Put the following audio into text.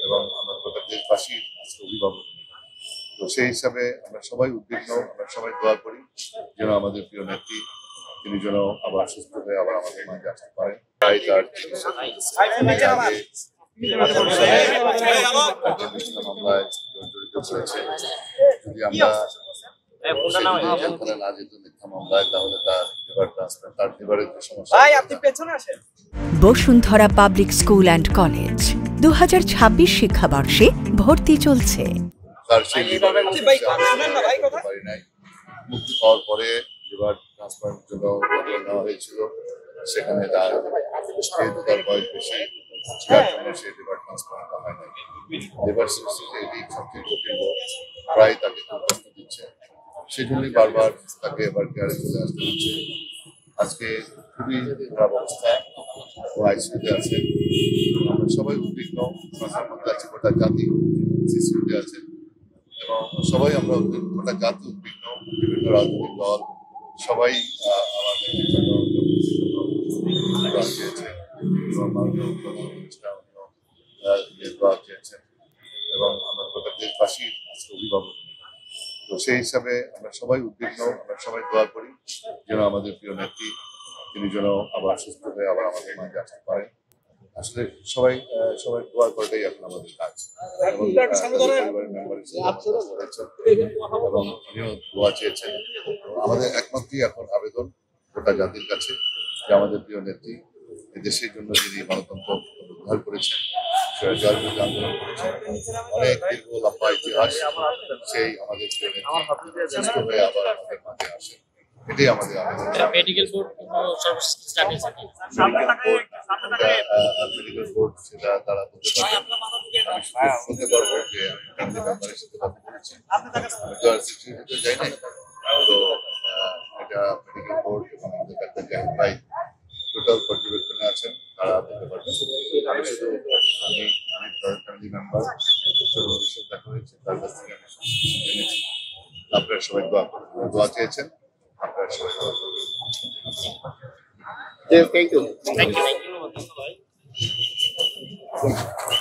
এবং আমরা গোটা দেশবাসী আজকে অভিভাবক। তো সেই হিসাবে আমরা সবাই উদ্বিগ্ন, আমরা সবাই দোয়া করি যেন আমাদের প্রিয় নেত্রী তিনি যেন আবার সুস্থ হয়ে আবার আমাদের মাঝে আসতে পারেন। তাই তার মামলায় জড়িত করেছে। যদি আমরা না যেত মিথ্যা মামলায়, তাহলে তার লিভার ট্রান্সপ্লান্ট, তার লিভারের যে সমস্যা। Bashundhara public school and college 2026 শিক্ষাবর্ষে ভর্তি চলছে। তার সেই লিভারের মুক্তি পাওয়ার পরে লিভার ট্রান্সপ্লান্টের জন্য নেওয়া হয়েছিল। সেখানে তার যেহেতু তার বয়স বেশি, যার জন্য সেই লিভার ট্রান্সপ্লান্ট হয় না। লিভার সিস্টেমে এটি সবচেয়ে কঠিন রোগ, প্রায় তাকে খুব কষ্ট দিচ্ছে। সেজন্যই বারবার তাকে এবার কেয়ারে চলে আসতে হচ্ছে। আজকে খুবই খারাপ অবস্থা, ও আইসিইউতে আছে। আমরা সবাই উদ্বিগ্ন, মাথার মধ্যে আছে গোটা জাতি সিসিউতে আছে এবং সবাই আমরা গোটা জাতি উদ্বিগ্ন। বিভিন্ন রাজনৈতিক দল সবাই আমাদের জন্য চেয়েছেন এবং মাননীয় প্রধানমন্ত্রী চেয়েছেন এবং আমরা গোটা দেশবাসী আজকে অভিভাবক। তো সেই হিসাবে আমরা সবাই উদ্বিগ্ন, আমরা সবাই দোয়া করি যেন আমাদের প্রিয় নেত্রী তিনি যেন আবার সুস্থ হয়ে আবার আমাদের মাঝে আসতে পারেন। আসলে সবাই দোয়া করাটাই এখন আমাদের কাজ এবং পরিবারের মেম্বার এবং উনিও দোয়া চেয়েছেন। আমাদের একমাত্রই এখন আবেদন গোটা জাতির কাছে যে আমাদের প্রিয় নেত্রী দেশের জন্য যিনি গণতন্ত্র উদ্ধার করেছেন, জয়যুদ্ধ আন্দোলন করেছেন, অনেক দীর্ঘ লম্বা ইতিহাস, সেই আমাদের প্রিয় নেত্রী সুস্থ হয়ে আবার আমাদের মাঝে আসে, এটাই আমাদের আবেদন। মেডিকেল বোর্ড সেটা তারা বলতে পারবেন। বলতে পারবো যে আমি মেম্বারের সাথে কথা বলেছি, আমি তো আর সিটি যাই নাই। তো এটা মেডিকেল বোর্ড এবং আমাদের ডাক্তার জাহিদ ভাই টোটাল পর্যবেক্ষণে আছেন, তারা বলতে পারবেন। আমি শুধু আমি ফ্যামিলি মেম্বার ভবিষ্যৎ দেখা হয়েছে, তার কাছ থেকে আমি জেনেছি। আপনারা সবাই দোয়া চেয়েছেন, আপনারা সবাই দোয়া করবেন। Thank you. Thank you.